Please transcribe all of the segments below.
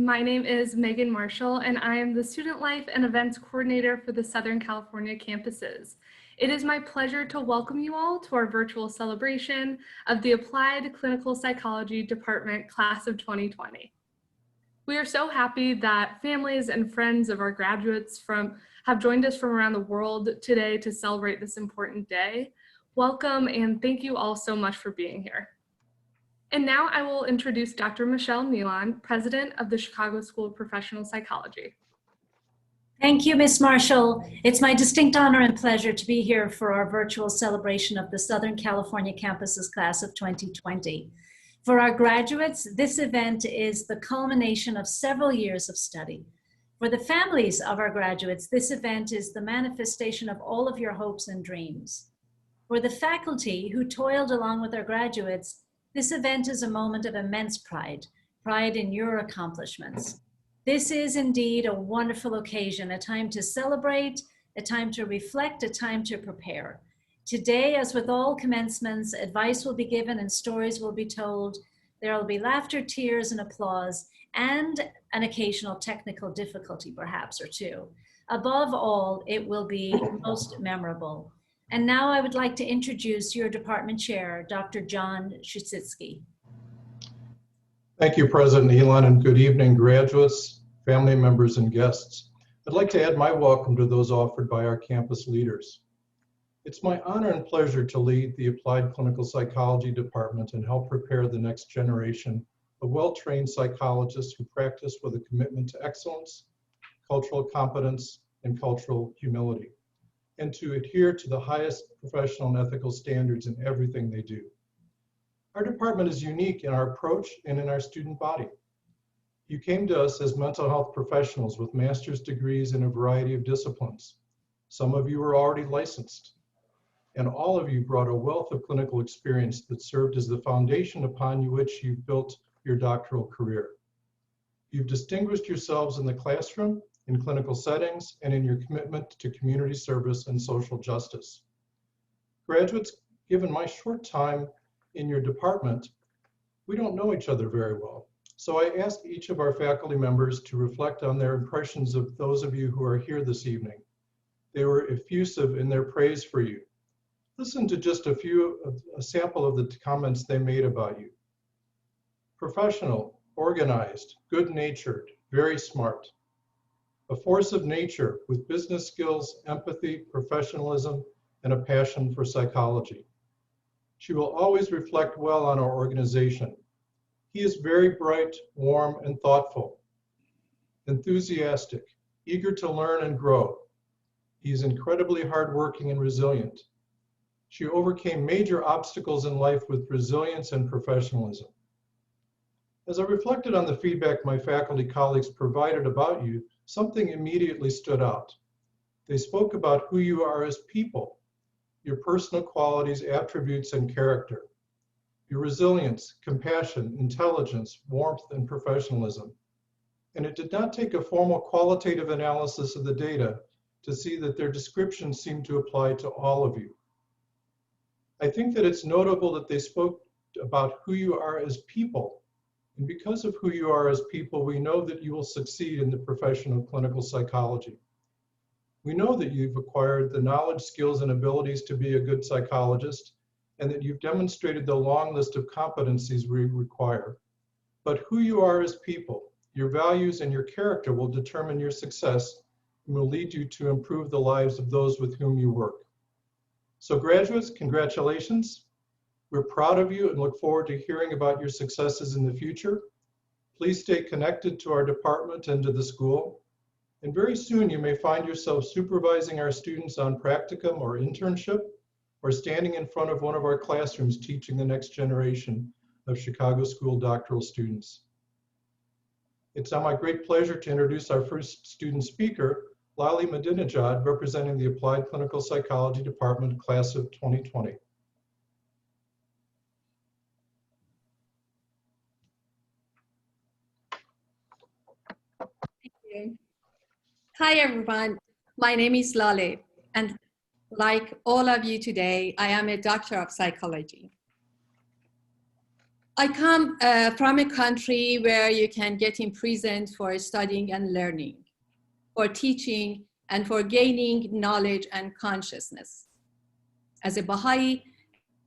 My name is Megan Marshall, and I am the Student Life and Events Coordinator for the Southern California campuses. It is my pleasure to welcome you all to our virtual celebration of the Applied Clinical Psychology Department Class of 2020. We are so happy that families and friends of our graduates have joined us from around the world today to celebrate this important day. Welcome, and thank you all so much for being here. And now I will introduce Dr. Michelle Milan, President of the Chicago School of Professional Psychology. Thank you, Ms. Marshall. It's my distinct honor and pleasure to be here for our virtual celebration of the Southern California Campuses Class of 2020. For our graduates, this event is the culmination of several years of study. For the families of our graduates, this event is the manifestation of all of your hopes and dreams. For the faculty who toiled along with our graduates, this event is a moment of immense pride in your accomplishments. This is indeed a wonderful occasion, a time to celebrate, a time to reflect, a time to prepare. Today, as with all commencements, advice will be given and stories will be told. There will be laughter, tears, and applause, and an occasional technical difficulty, perhaps, or two. Above all, it will be most memorable. And now I would like to introduce your department chair, Dr. John Shusitsky. Thank you, President Elon, and good evening, graduates, family members, and guests. I'd like to add my welcome to those offered by our campus leaders. It's my honor and pleasure to lead the Applied Clinical Psychology Department and help prepare the next generation of well-trained psychologists who practice with a commitment to excellence, cultural competence, and cultural humility, and to adhere to the highest professional and ethical standards in everything they do. Our department is unique in our approach and in our student body. You came to us as mental health professionals with master's degrees in a variety of disciplines. Some of you are already licensed, and all of you brought a wealth of clinical experience that served as the foundation upon which you've built your doctoral career. You've distinguished yourselves in the classroom, in clinical settings, and in your commitment to community service and social justice. Graduates, given my short time in your department, we don't know each other very well. So I ask each of our faculty members to reflect on their impressions of those of you who are here this evening. They were effusive in their praise for you. Listen to just a sample of the comments they made about you. Professional, organized, good-natured, very smart. A force of nature with business skills, empathy, professionalism, and a passion for psychology. She will always reflect well on our organization. He is very bright, warm, and thoughtful. Enthusiastic, eager to learn and grow. He is incredibly hardworking and resilient. She overcame major obstacles in life with resilience and professionalism. As I reflected on the feedback my faculty colleagues provided about you, something immediately stood out. They spoke about who you are as people, your personal qualities, attributes, and character, your resilience, compassion, intelligence, warmth, and professionalism. And it did not take a formal qualitative analysis of the data to see that their descriptions seemed to apply to all of you. I think that it's notable that they spoke about who you are as people. And because of who you are as people, we know that you will succeed in the profession of clinical psychology. We know that you've acquired the knowledge, skills, and abilities to be a good psychologist, and that you've demonstrated the long list of competencies we require. But who you are as people, your values and your character will determine your success and will lead you to improve the lives of those with whom you work. So graduates, congratulations. We're proud of you and look forward to hearing about your successes in the future. Please stay connected to our department and to the school. And very soon you may find yourself supervising our students on practicum or internship, or standing in front of one of our classrooms teaching the next generation of Chicago School doctoral students. It's now my great pleasure to introduce our first student speaker, Lai Medina, representing the Applied Clinical Psychology Department, Class of 2020. Hi everyone, my name is Lale, and like all of you today, I am a doctor of psychology. I come from a country where you can get imprisoned for studying and learning, for teaching, and for gaining knowledge and consciousness. As a Baha'i,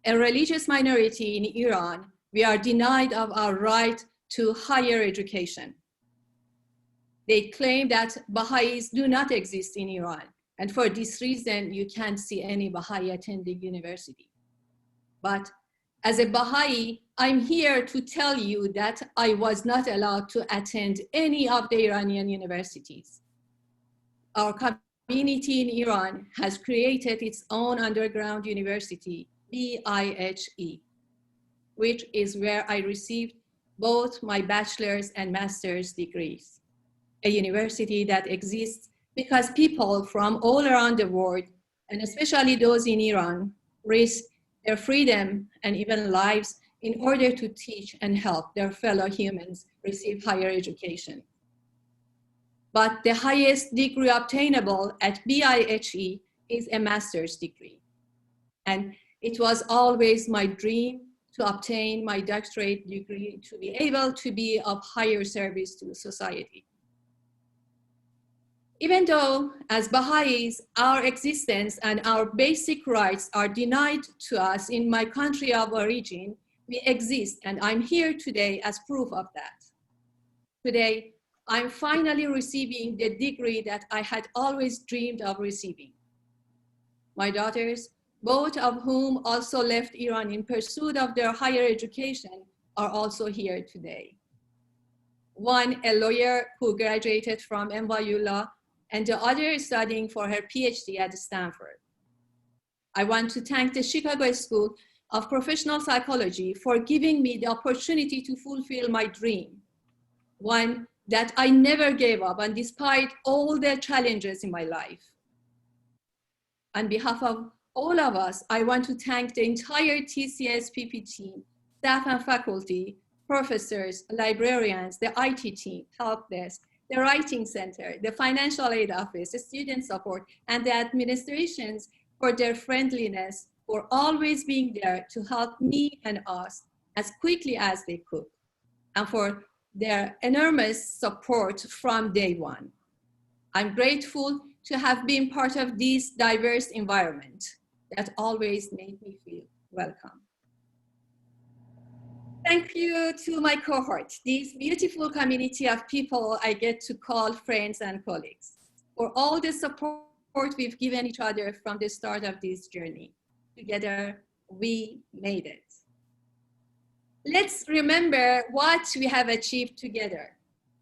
a religious minority in Iran, we are denied of our right to higher education. They claim that Baha'is do not exist in Iran, and for this reason, you can't see any Baha'i attending university. But as a Baha'i, I'm here to tell you that I was not allowed to attend any of the Iranian universities. Our community in Iran has created its own underground university, BIHE, which is where I received both my bachelor's and master's degrees. A university that exists because people from all around the world, and especially those in Iran, risk their freedom and even lives in order to teach and help their fellow humans receive higher education. But the highest degree obtainable at BIHE is a master's degree. And it was always my dream to obtain my doctorate degree to be able to be of higher service to society. Even though as Baha'is, our existence and our basic rights are denied to us in my country of origin, we exist, and I'm here today as proof of that. Today, I'm finally receiving the degree that I had always dreamed of receiving. My daughters, both of whom also left Iran in pursuit of their higher education, are also here today. One, a lawyer who graduated from NYU Law, and the other studying for her PhD at Stanford. I want to thank the Chicago School of Professional Psychology for giving me the opportunity to fulfill my dream, one that I never gave up on despite all the challenges in my life. On behalf of all of us, I want to thank the entire TCSPP team, staff and faculty, professors, librarians, the IT team, help desk, the Writing Center, the Financial Aid Office, the Student Support, and the administrations for their friendliness, for always being there to help me and us as quickly as they could, and for their enormous support from day one. I'm grateful to have been part of this diverse environment that always made me feel welcome. Thank you to my cohort, this beautiful community of people I get to call friends and colleagues, for all the support we've given each other from the start of this journey. Together, we made it. Let's remember what we have achieved together.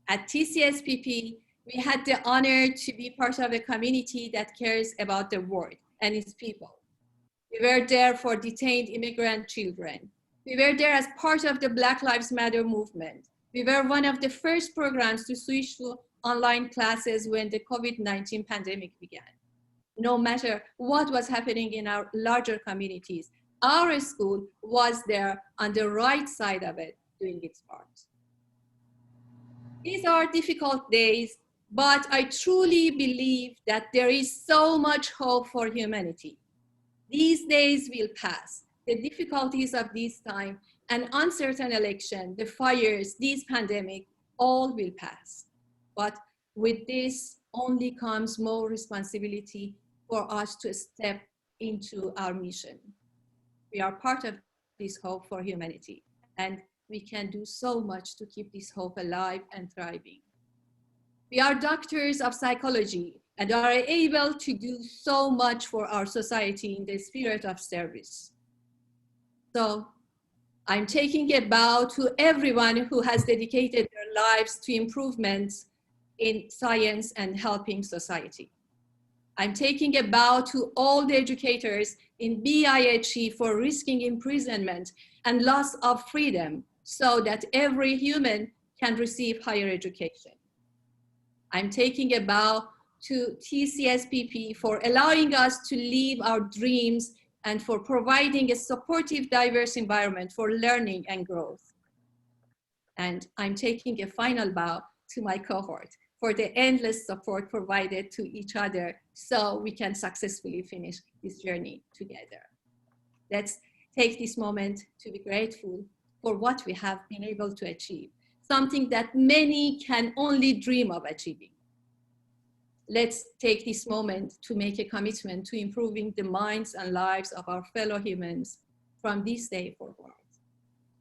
At TCSPP, we had the honor to be part of a community that cares about the world and its people. We were there for detained immigrant children. We were there as part of the Black Lives Matter movement. We were one of the first programs to switch to online classes when the COVID-19 pandemic began. No matter what was happening in our larger communities, our school was there on the right side of it, doing its part. These are difficult days, but I truly believe that there is so much hope for humanity. These days will pass. The difficulties of this time, an uncertain election, the fires, this pandemic, all will pass. But with this only comes more responsibility for us to step into our mission. We are part of this hope for humanity, and we can do so much to keep this hope alive and thriving. We are doctors of psychology and are able to do so much for our society in the spirit of service. So I'm taking a bow to everyone who has dedicated their lives to improvements in science and helping society. I'm taking a bow to all the educators in BIHE for risking imprisonment and loss of freedom so that every human can receive higher education. I'm taking a bow to TCSPP for allowing us to live our dreams and for providing a supportive, diverse environment for learning and growth. And I'm taking a final bow to my cohort for the endless support provided to each other so we can successfully finish this journey together. Let's take this moment to be grateful for what we have been able to achieve, something that many can only dream of achieving. Let's take this moment to make a commitment to improving the minds and lives of our fellow humans from this day forward.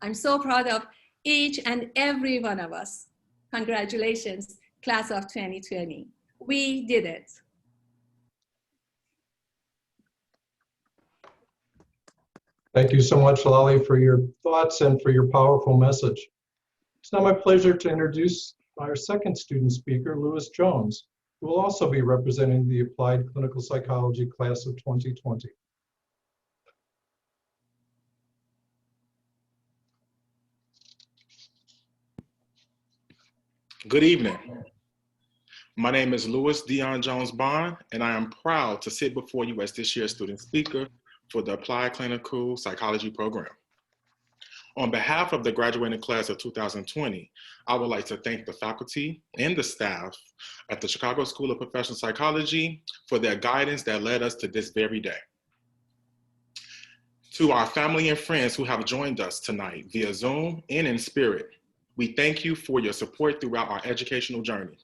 I'm so proud of each and every one of us. Congratulations, class of 2020. We did it. Thank you so much, Lali, for your thoughts and for your powerful message. It's now my pleasure to introduce our second student speaker, Louis Jones, who will also be representing the Applied Clinical Psychology class of 2020. Good evening. My name is Louis Dion Jones Bond, and I am proud to sit before you as this year's student speaker for the Applied Clinical Psychology program. On behalf of the graduating class of 2020, I would like to thank the faculty and the staff at the Chicago School of Professional Psychology for their guidance that led us to this very day. To our family and friends who have joined us tonight via Zoom and in spirit, we thank you for your support throughout our educational journey.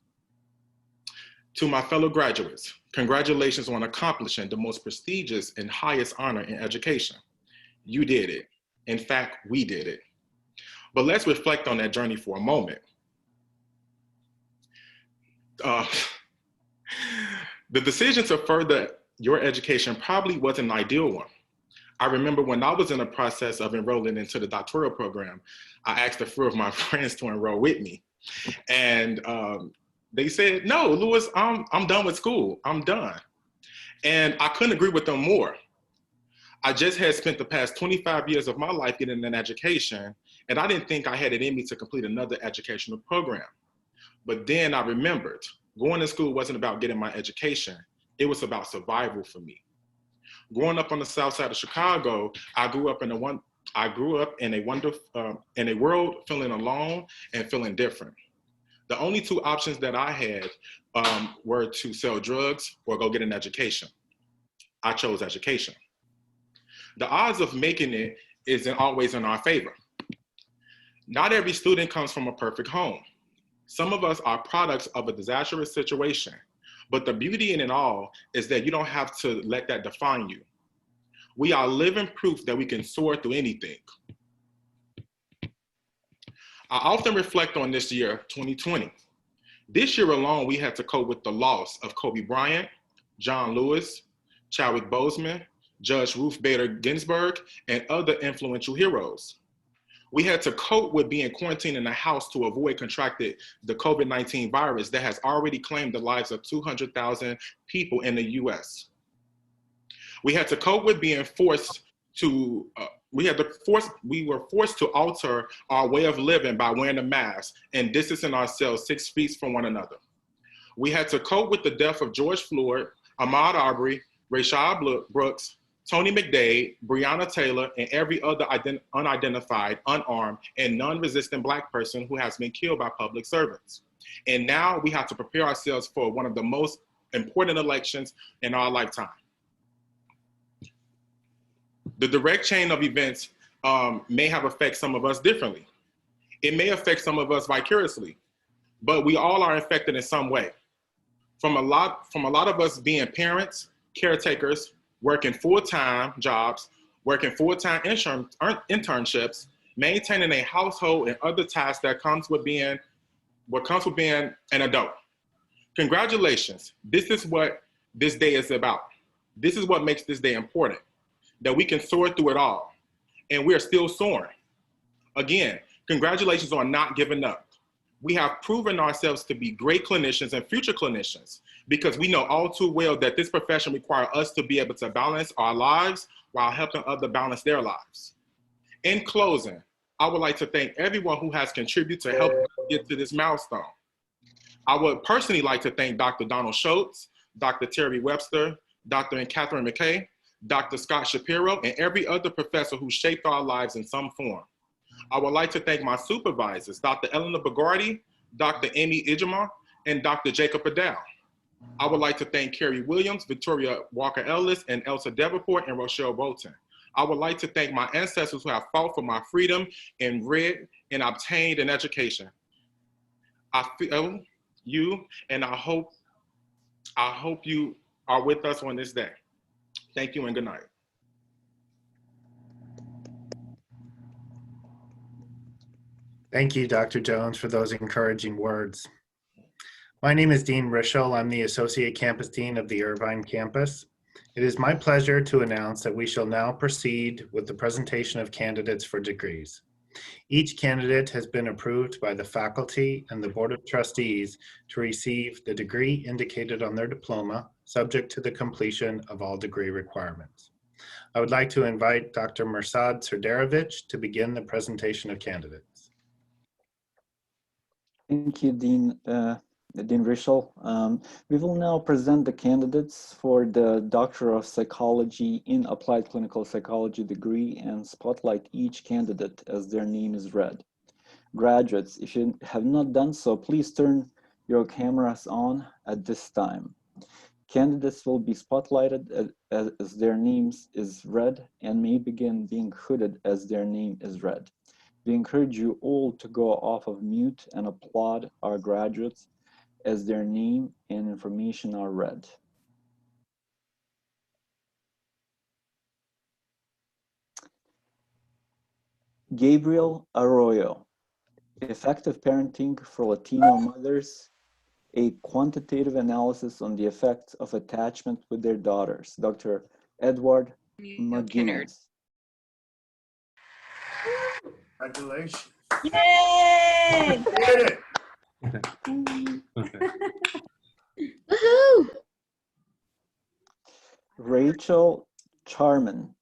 To my fellow graduates, congratulations on accomplishing the most prestigious and highest honor in education. You did it. In fact, we did it. But let's reflect on that journey for a moment. The decision to further your education probably wasn't an ideal one. I remember when I was in the process of enrolling into the doctoral program, I asked a few of my friends to enroll with me. And they said, no, Louis, I'm done with school, I'm done. And I couldn't agree with them more. I just had spent the past 25 years of my life getting an education, and I didn't think I had it in me to complete another educational program. But then I remembered, going to school wasn't about getting my education, it was about survival for me. Growing up on the south side of Chicago, I grew up in a world feeling alone and feeling different. The only two options that I had were to sell drugs or go get an education. I chose education. The odds of making it isn't always in our favor. Not every student comes from a perfect home. Some of us are products of a disastrous situation, but the beauty in it all is that you don't have to let that define you. We are living proof that we can soar through anything. I often reflect on this year, 2020. This year alone, we had to cope with the loss of Kobe Bryant, John Lewis, Chadwick Boseman, Judge Ruth Bader Ginsburg, and other influential heroes. We had to cope with being quarantined in a house to avoid contracting the COVID-19 virus that has already claimed the lives of 200,000 people in the US. We had to cope with being forced to, we were forced to alter our way of living by wearing a mask and distancing ourselves 6 feet from one another. We had to cope with the death of George Floyd, Ahmaud Arbery, Rayshard Brooks, Tony McDade, Breonna Taylor, and every other unidentified, unarmed, and non-resistant Black person who has been killed by public servants. And now we have to prepare ourselves for one of the most important elections in our lifetime. The direct chain of events may have affected some of us differently. It may affect some of us vicariously, but we all are affected in some way. From a lot of us being parents, caretakers, working full-time jobs, working full-time internships, maintaining a household and other tasks that comes with being an adult. Congratulations, this is what this day is about. This is what makes this day important, that we can soar through it all, and we are still soaring. Again, congratulations on not giving up. We have proven ourselves to be great clinicians and future clinicians because we know all too well that this profession requires us to be able to balance our lives while helping others balance their lives. In closing, I would like to thank everyone who has contributed to help us get to this milestone. I would personally like to thank Dr. Donald Schultz, Dr. Terry Webster, Dr. Catherine McKay, Dr. Scott Shapiro, and every other professor who shaped our lives in some form. I would like to thank my supervisors, Dr. Eleanor Bagardi, Dr. Amy Ijama, and Dr. Jacob Adele. I would like to thank Carrie Williams, Victoria Walker-Ellis, and Elsa Davenport and Rochelle Bolton. I would like to thank my ancestors who have fought for my freedom and read and obtained an education. I feel you, and I hope you are with us on this day. Thank you and good night. Thank you, Dr. Jones, for those encouraging words. My name is Dean Rischel. I'm the Associate Campus Dean of the Irvine campus. It is my pleasure to announce that we shall now proceed with the presentation of candidates for degrees. Each candidate has been approved by the faculty and the Board of Trustees to receive the degree indicated on their diploma, subject to the completion of all degree requirements. I would like to invite Dr. Mirsad Serdarovich to begin the presentation of candidates. Thank you, Dean Rischel. We will now present the candidates for the Doctor of Psychology in Applied Clinical Psychology degree and spotlight each candidate as their name is read. Graduates, if you have not done so, please turn your cameras on at this time. Candidates will be spotlighted as their names is read and may begin being hooded as their name is read. We encourage you all to go off of mute and applaud our graduates as their name and information are read. Gabriel Arroyo, Effective Parenting for Latino Mothers, a quantitative analysis on the effects of attachment with their daughters. Dr. Edward McGuinness. Congratulations. Yay! Did it. Woohoo! Rachel Charman,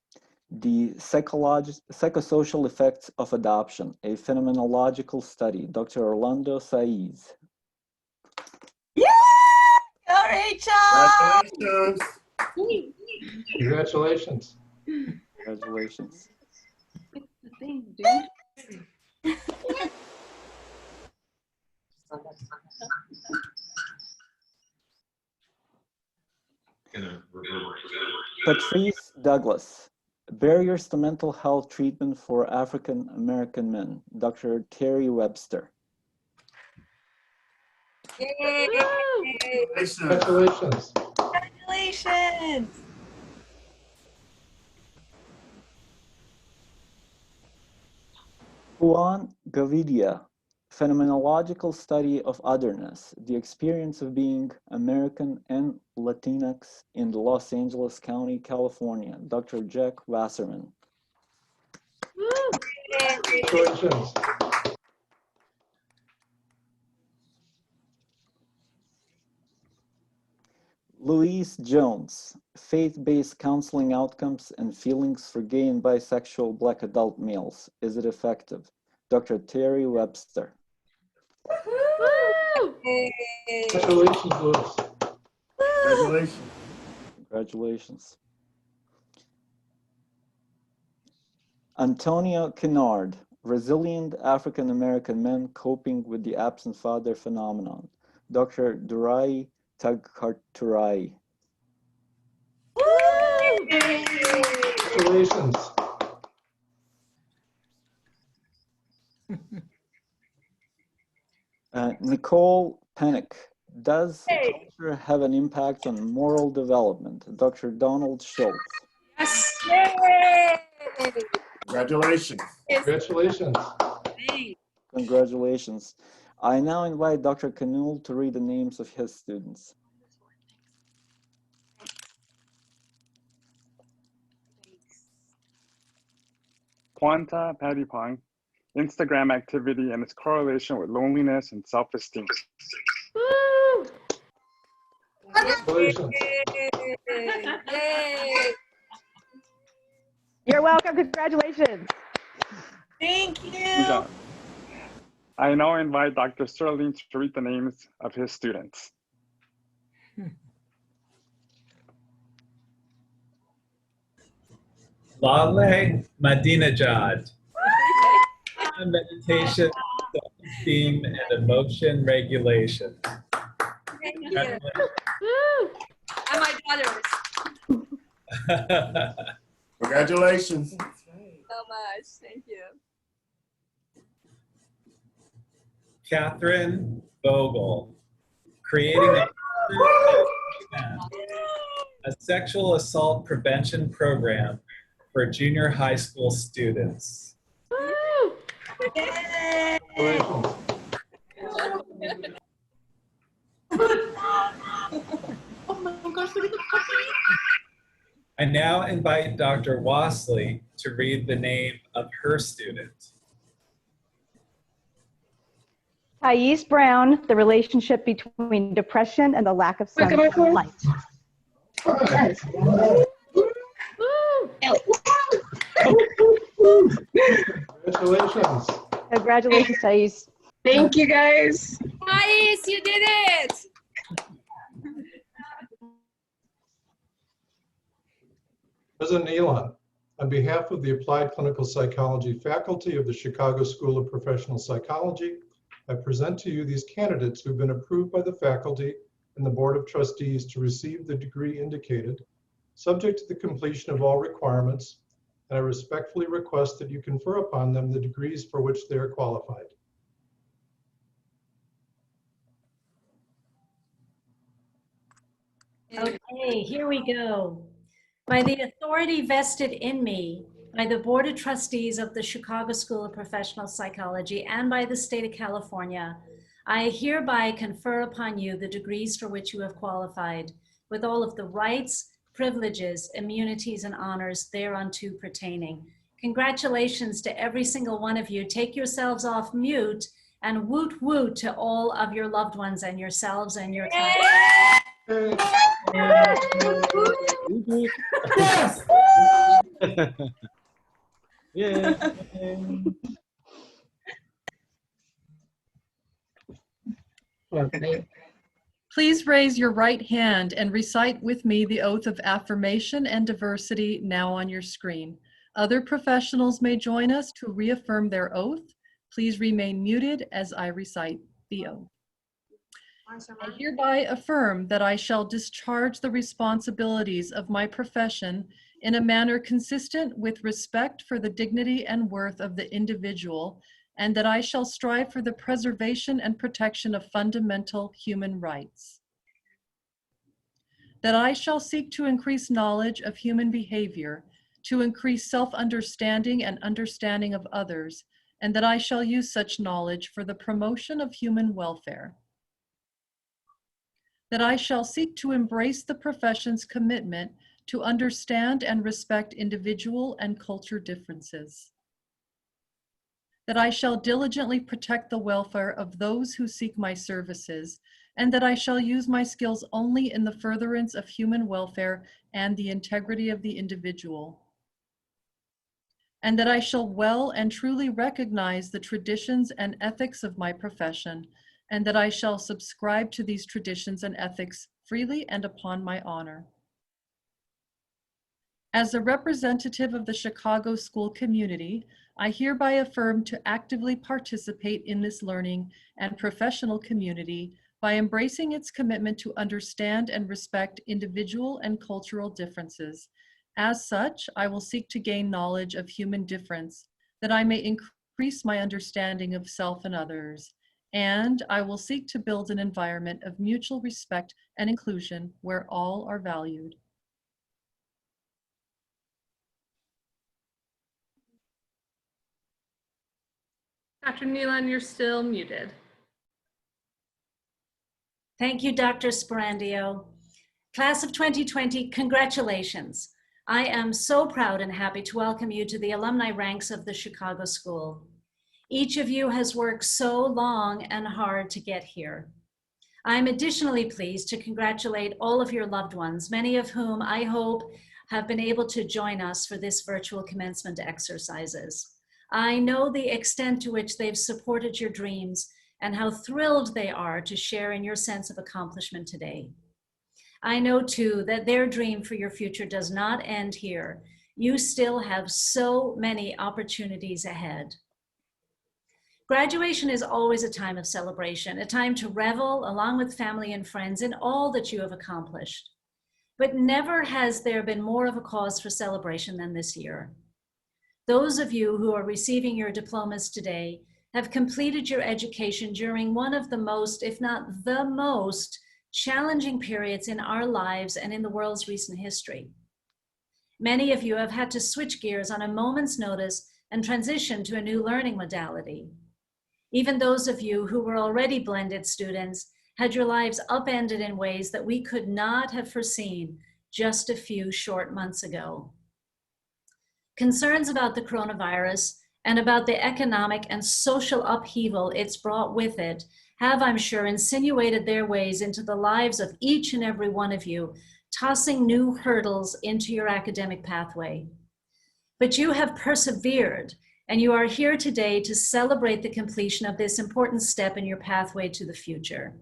The Psychosocial Effects of Adoption, a Phenomenological Study. Dr. Orlando Saiz. Yay! Go, Rachel! Congratulations. Congratulations. Congratulations. Patrice Douglas, Barriers to Mental Health Treatment for African American Men. Dr. Terry Webster. Yay! Congratulations. Congratulations! Juan Gavidia, Phenomenological Study of Otherness, the Experience of Being American and Latinx in Los Angeles County, California. Dr. Jack Wasserman. Congratulations. Louise Jones, Faith-Based Counseling Outcomes and Feelings for Gay and Bisexual Black Adult Males. Is it effective? Dr. Terry Webster. Congratulations, Louis. Congratulations. Congratulations. Antonio Kennard, Resilient African American Men Coping with the Absent Father Phenomenon. Dr. Durai Tagkarturai. Congratulations. Nicole Penick, does culture have an impact on moral development? Dr. Donald Schultz. Yes! Yay! Congratulations. Congratulations. Congratulations. I now invite Dr. Canul to read the names of his students. Quanta Patipong, Instagram activity and its correlation with loneliness and self-esteem. Congratulations. Yay! You're welcome. Congratulations. Thank Good you. job. I now invite Dr. Sterling to read the names of his students. Lai Medina, meditation, self-esteem, and emotion regulation. Thank you. And my daughters. Congratulations. So much. Thank you. Catherine Vogel, creating a sexual assault prevention program for junior high school students. Yay! I now invite Dr. Wasley to read the name of her student. Thais Brown, the relationship between depression and the lack of sunlight. Congratulations. Congratulations, Thais. Thank you, guys. Nice, you did it. President Elon, on behalf of the Applied Clinical Psychology faculty of the Chicago School of Professional Psychology, I present to you these candidates who've been approved by the faculty and the Board of Trustees to receive the degree indicated, subject to the completion of all requirements, and I respectfully request that you confer upon them the degrees for which they are qualified. Okay, here we go. By the authority vested in me by the Board of Trustees of the Chicago School of Professional Psychology and by the state of California, I hereby confer upon you the degrees for which you have qualified, with all of the rights, privileges, immunities, and honors thereunto pertaining. Congratulations to every single one of you. Take yourselves off mute and woot woot to all of your loved ones and yourselves and your time. Yeah. Please raise your right hand and recite with me the oath of affirmation and diversity now on your screen. Other professionals may join us to reaffirm their oath. Please remain muted as I recite the oath. I hereby affirm that I shall discharge the responsibilities of my profession in a manner consistent with respect for the dignity and worth of the individual, and that I shall strive for the preservation and protection of fundamental human rights. That I shall seek to increase knowledge of human behavior, to increase self-understanding and understanding of others, and that I shall use such knowledge for the promotion of human welfare. That I shall seek to embrace the profession's commitment to understand and respect individual and culture differences. That I shall diligently protect the welfare of those who seek my services, and that I shall use my skills only in the furtherance of human welfare and the integrity of the individual. And that I shall well and truly recognize the traditions and ethics of my profession, and that I shall subscribe to these traditions and ethics freely and upon my honor. As a representative of the Chicago school community, I hereby affirm to actively participate in this learning and professional community by embracing its commitment to understand and respect individual and cultural differences. As such, I will seek to gain knowledge of human difference, that I may increase my understanding of self and others, and I will seek to build an environment of mutual respect and inclusion where all are valued. Dr. Nealon, you're still muted. Thank you, Dr. Sperandio. Class of 2020, congratulations. I am so proud and happy to welcome you to the alumni ranks of the Chicago School. Each of you has worked so long and hard to get here. I'm additionally pleased to congratulate all of your loved ones, many of whom I hope have been able to join us for this virtual commencement exercises. I know the extent to which they've supported your dreams and how thrilled they are to share in your sense of accomplishment today. I know too that their dream for your future does not end here. You still have so many opportunities ahead. Graduation is always a time of celebration, a time to revel along with family and friends in all that you have accomplished. but never has there been more of a cause for celebration than this year. Those of you who are receiving your diplomas today have completed your education during one of the most, if not the most, challenging periods in our lives and in the world's recent history. Many of you have had to switch gears on a moment's notice and transition to a new learning modality. Even those of you who were already blended students had your lives upended in ways that we could not have foreseen just a few short months ago. Concerns about the coronavirus and about the economic and social upheaval it's brought with it have, I'm sure, insinuated their ways into the lives of each and every one of you, tossing new hurdles into your academic pathway. But you have persevered, and you are here today to celebrate the completion of this important step in your pathway to the future.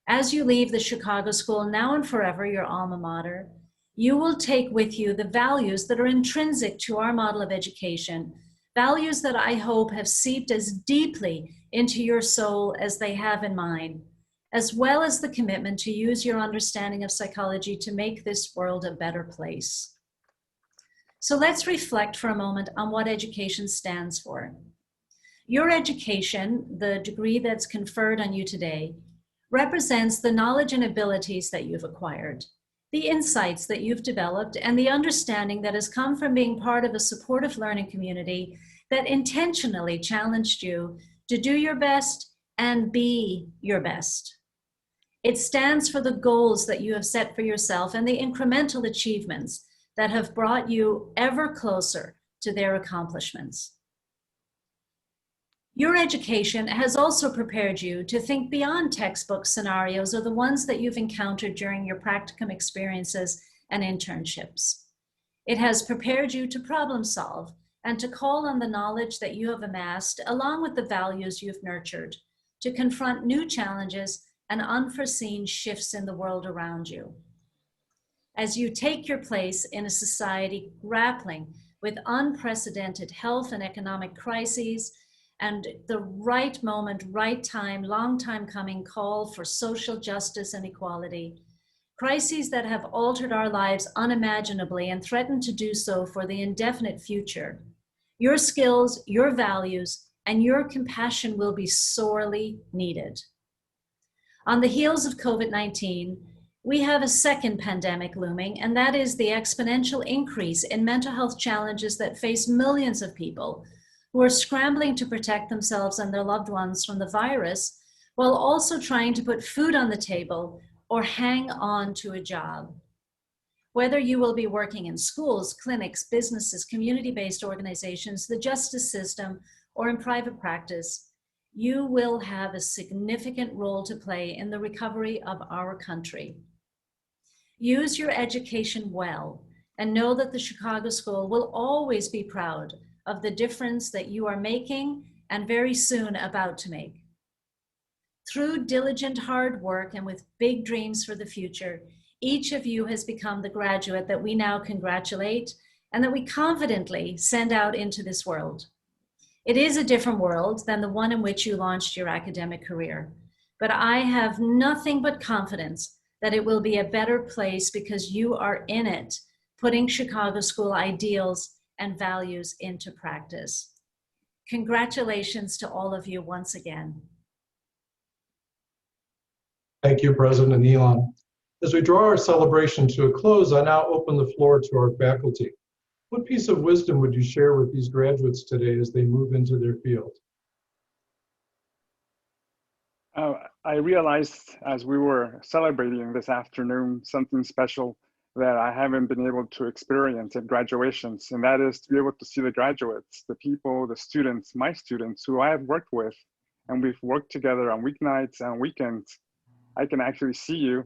As you leave the Chicago School now and forever, your alma mater, you will take with you the values that are intrinsic to our model of education, values that I hope have seeped as deeply into your soul as they have in mine, as well as the commitment to use your understanding of psychology to make this world a better place. So let's reflect for a moment on what education stands for. Your education, the degree that's conferred on you today, represents the knowledge and abilities that you've acquired, the insights that you've developed, and the understanding that has come from being part of a supportive learning community that intentionally challenged you to do your best and be your best. It stands for the goals that you have set for yourself and the incremental achievements that have brought you ever closer to their accomplishments. Your education has also prepared you to think beyond textbook scenarios or the ones that you've encountered during your practicum experiences and internships. It has prepared you to problem solve and to call on the knowledge that you have amassed, along with the values you've nurtured, to confront new challenges and unforeseen shifts in the world around you. As you take your place in a society grappling with unprecedented health and economic crises, and the right moment, right time, long time coming call for social justice and equality, crises that have altered our lives unimaginably and threaten to do so for the indefinite future. Your skills, your values, and your compassion will be sorely needed. On the heels of COVID-19, we have a second pandemic looming, and that is the exponential increase in mental health challenges that face millions of people who are scrambling to protect themselves and their loved ones from the virus, while also trying to put food on the table or hang on to a job. Whether you will be working in schools, clinics, businesses, community-based organizations, the justice system, or in private practice, you will have a significant role to play in the recovery of our country. Use your education well and know that the Chicago School will always be proud of the difference that you are making and very soon about to make. Through diligent hard work and with big dreams for the future, each of you has become the graduate that we now congratulate and that we confidently send out into this world. It is a different world than the one in which you launched your academic career, but I have nothing but confidence that it will be a better place because you are in it, putting Chicago School ideals and values into practice. Congratulations to all of you once again. Thank you, President Elon. As we draw our celebration to a close, I now open the floor to our faculty. What piece of wisdom would you share with these graduates today as they move into their field? I realized as we were celebrating this afternoon something special that I haven't been able to experience at graduations, and that is to be able to see the graduates, the people, the students, my students who I have worked with, and we've worked together on weeknights and weekends. I can actually see you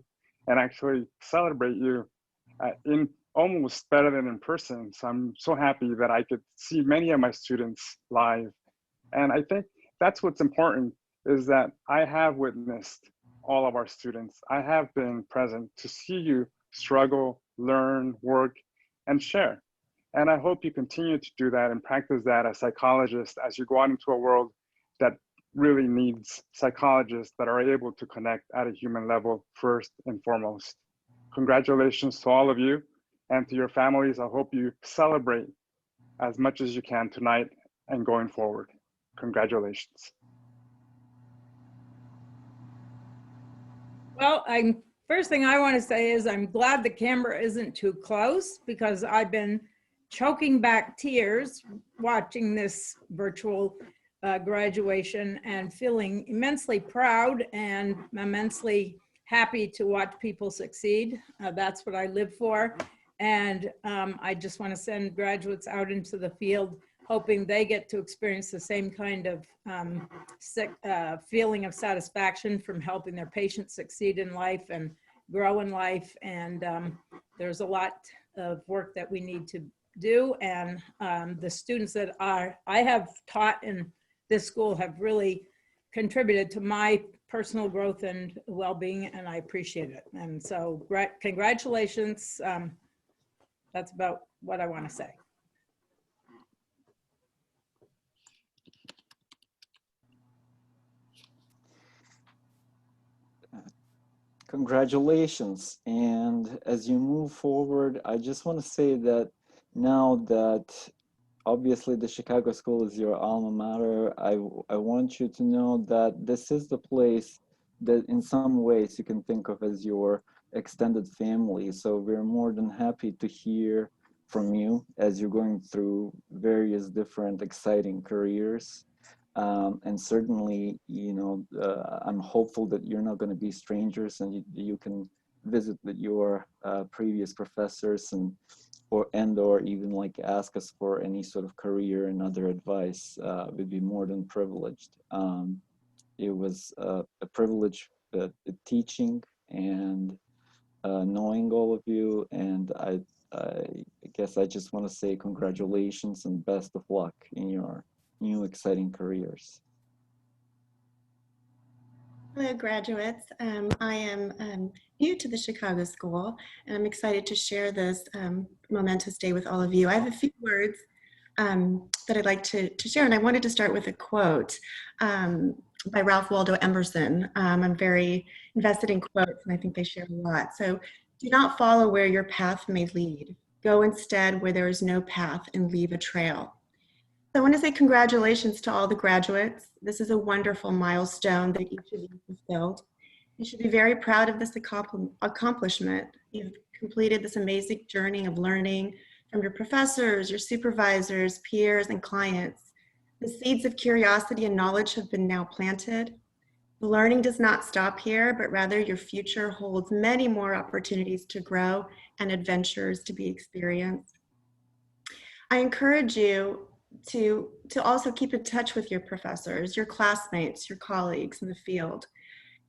and actually celebrate you in almost better than in person. So I'm so happy that I could see many of my students live. And I think that's what's important, is that I have witnessed all of our students. I have been present to see you struggle, learn, work, and share. And I hope you continue to do that and practice that as psychologists as you go out into a world that really needs psychologists that are able to connect at a human level first and foremost. Congratulations to all of you and to your families. I hope you celebrate as much as you can tonight and going forward. Congratulations. Well, first thing I want to say is I'm glad the camera isn't too close because I've been choking back tears watching this virtual graduation and feeling immensely proud and immensely happy to watch people succeed. That's what I live for. And I just want to send graduates out into the field hoping they get to experience the same kind of feeling of satisfaction from helping their patients succeed in life and grow in life. And there's a lot of work that we need to do. And the students that I have taught in this school have really contributed to my personal growth and well-being, and I appreciate it. And so congratulations. That's about what I want to say. Congratulations. And as you move forward, I just want to say that now that obviously the Chicago School is your alma mater, I want you to know that this is the place that in some ways you can think of as your extended family. So we're more than happy to hear from you as you're going through various different exciting careers. And certainly, you know, I'm hopeful that you're not going to be strangers and you can visit with your previous professors and or even like ask us for any sort of career and other advice. We'd be more than privileged. It was a privilege teaching and knowing all of you, and I guess I just want to say congratulations and best of luck in your new exciting careers. Hello, graduates. I am new to the Chicago School, and I'm excited to share this momentous day with all of you. I have a few words that I'd like to share, and I wanted to start with a quote by Ralph Waldo Emerson. I'm very invested in quotes, and I think they share a lot. So, do not follow where your path may lead. Go instead where there is no path and leave a trail. So I want to say congratulations to all the graduates. This is a wonderful milestone that each of you fulfilled. You should be very proud of this accomplishment. You've completed this amazing journey of learning from your professors, your supervisors, peers, and clients. The seeds of curiosity and knowledge have been now planted. The learning does not stop here, but rather your future holds many more opportunities to grow and adventures to be experienced. I encourage you to also keep in touch with your professors, your classmates, your colleagues in the field.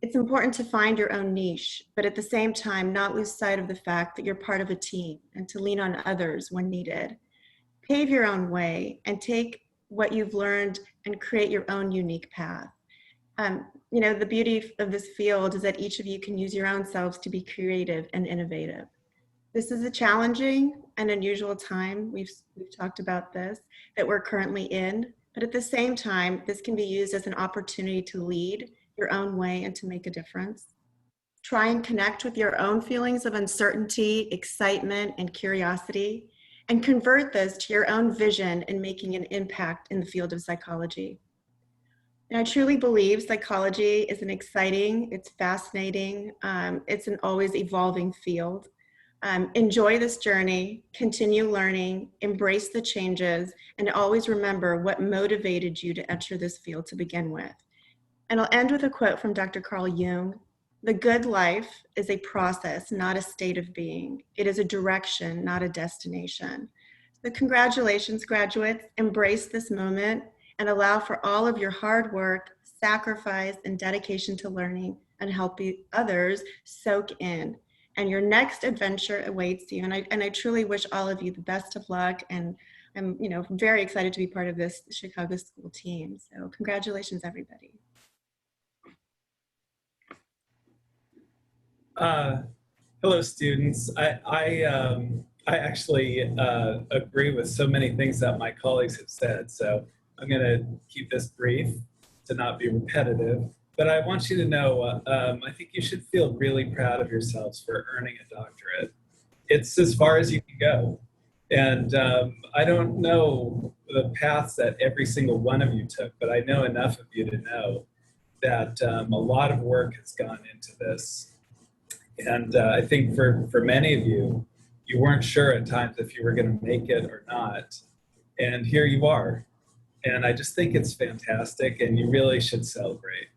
It's important to find your own niche, but at the same time, not lose sight of the fact that you're part of a team and to lean on others when needed. Pave your own way and take what you've learned and create your own unique path. You know, the beauty of this field is that each of you can use your own selves to be creative and innovative. This is a challenging and unusual time. We've talked about this, that we're currently in, but at the same time, this can be used as an opportunity to lead your own way and to make a difference. Try and connect with your own feelings of uncertainty, excitement, and curiosity, and convert those to your own vision in making an impact in the field of psychology. And I truly believe psychology is an exciting, it's fascinating, it's an always evolving field. Enjoy this journey, continue learning, embrace the changes, and always remember what motivated you to enter this field to begin with. And I'll end with a quote from Dr. Carl Jung. The good life is a process, not a state of being. It is a direction, not a destination. So congratulations, graduates. Embrace this moment and allow for all of your hard work, sacrifice, and dedication to learning and helping others soak in. And your next adventure awaits you. And I truly wish all of you the best of luck. And I'm, you know, very excited to be part of this Chicago School team. So congratulations, everybody. Hello, students. I actually agree with so many things that my colleagues have said. So I'm going to keep this brief to not be repetitive. but I want you to know, I think you should feel really proud of yourselves for earning a doctorate. It's as far as you can go. And I don't know the paths that every single one of you took, but I know enough of you to know that a lot of work has gone into this. And I think for many of you, you weren't sure at times if you were going to make it or not. And here you are. And I just think it's fantastic, and you really should celebrate.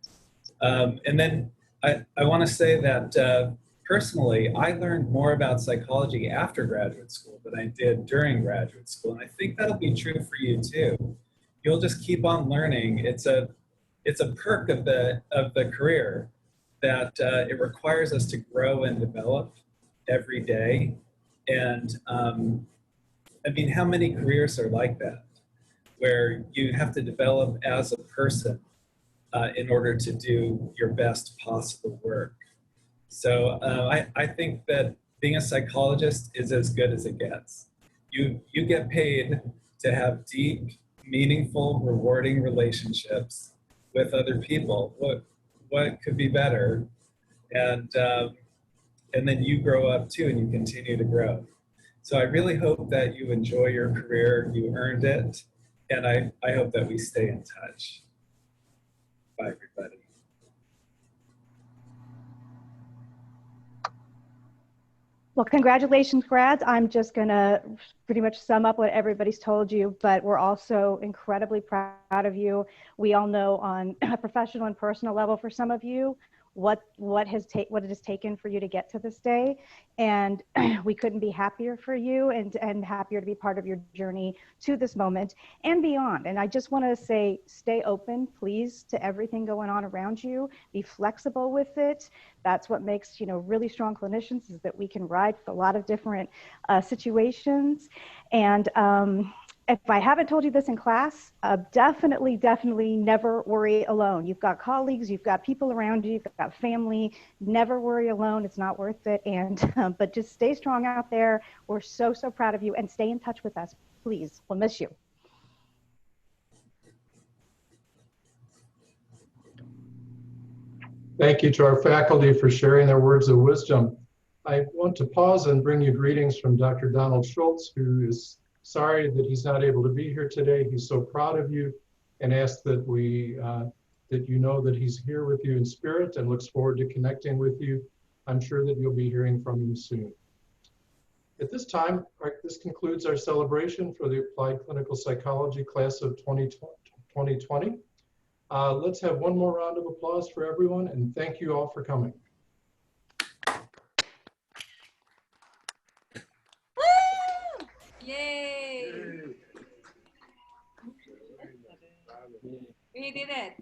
And then I want to say that personally, I learned more about psychology after graduate school than I did during graduate school. And I think that'll be true for you too. You'll just keep on learning. It's a perk of the career that it requires us to grow and develop every day. And I mean, how many careers are like that, where you have to develop as a person in order to do your best possible work? So I think that being a psychologist is as good as it gets. You get paid to have deep, meaningful, rewarding relationships with other people. What could be better? And then you grow up too, and you continue to grow. So I really hope that you enjoy your career. You earned it, and I hope that we stay in touch. Bye, everybody. Well, congratulations, grads. I'm just going to pretty much sum up what everybody's told you, but we're also incredibly proud of you. We all know on a professional and personal level for some of you, what it has taken for you to get to this day. And we couldn't be happier for you and happier to be part of your journey to this moment and beyond. And I just want to say, stay open, please, to everything going on around you. Be flexible with it. That's what makes, really strong clinicians, is that we can ride with a lot of different situations. And if I haven't told you this in class, definitely never worry alone. You've got colleagues, you've got people around you, you've got family. Never worry alone. It's not worth it. And but just stay strong out there. We're so proud of you, and stay in touch with us, please. We'll miss you. Thank you to our faculty for sharing their words of wisdom. I want to pause and bring you greetings from Dr. Donald Schultz, who is sorry that he's not able to be here today. He's so proud of you, and asks that that you know that he's here with you in spirit and looks forward to connecting with you. I'm sure that you'll be hearing from him soon. At this time, this concludes our celebration for the Applied Clinical Psychology class of 2020. Let's have one more round of applause for everyone, and thank you all for coming. Yay! We did it.